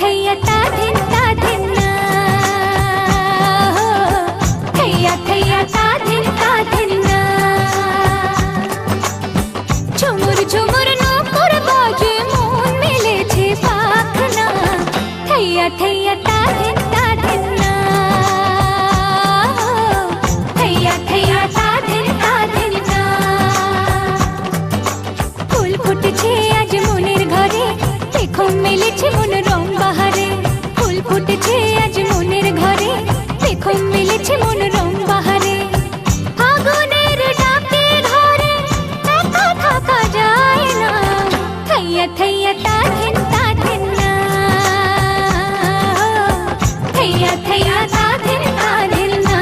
थैया ता धिन ना, थैया थैया ता धिन ना। झुमुर झुमुर नूपुर बाजे মন মেলেছে পাখনা, थैया थैया ता धिन ना, थैया थैया ता धिन ना। ফুল ফুটেছে আজ মনের ঘরে, দেখো মেলেছে মনোরম বাহারে। ফুল ফুটেছে আজ মনের ঘরে, দেখো মেলেছে মনোরম বাহারে। আগুনের ডাকে ঘরে একা থাকা যায় না, থैया थैया ता धिन না, थैया थैया ता धिन না।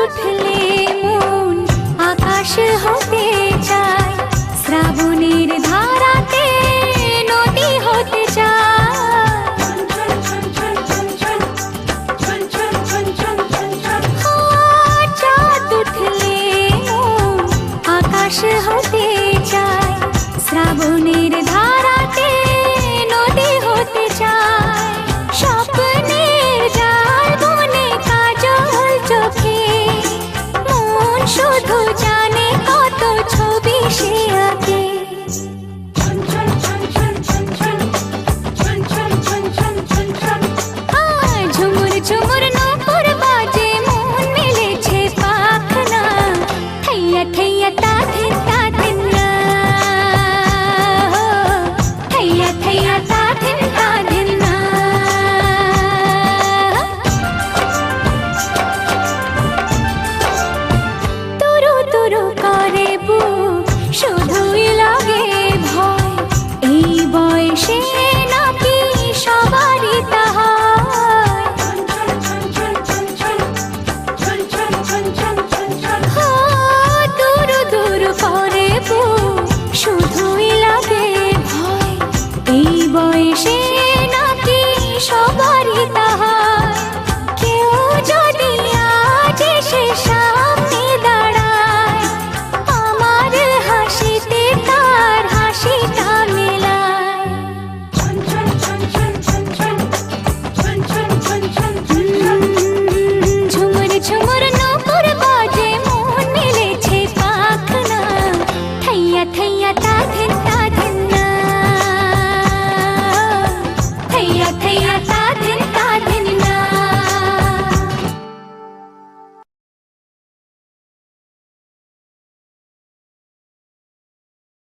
উঠলে মন আকাশ হতে চায়, শ্রাবণের ধারাতে নদী হতে চায়। চাঁদ উঠলে মন আকাশ হতে চায়, শ্রাবণের ধারাতে নদী হতে চায়। স্বপ্নের জাল বনে কাজল চোখে শুধু জানে কত ছবি সে আঁকে। ঝুমুর ঝুমুর নূপুর বাজে মন মেলেছে পাখনা, থैया थैया ता धिन না, थैया थैया ता धिन না। তুরু তুরু করে বুক শুধুই লাগে ভয়, এই বয়সে নাকি সবারই তা হয়। তুরু তুরু করে বুক শুধুই লাগে ভয়, এই বয়সে নাকি সবারই তা হয়। কেউ যদি আজ এসে সামনে দাঁড়ায়, আমার হাসিতে তার হাসিটা মেলায়। ঝুমুর ঝুমুর নূপুর বাজে মন মেলেছে পাখনা, थैया थैया ता धिन না, थैया थैया ता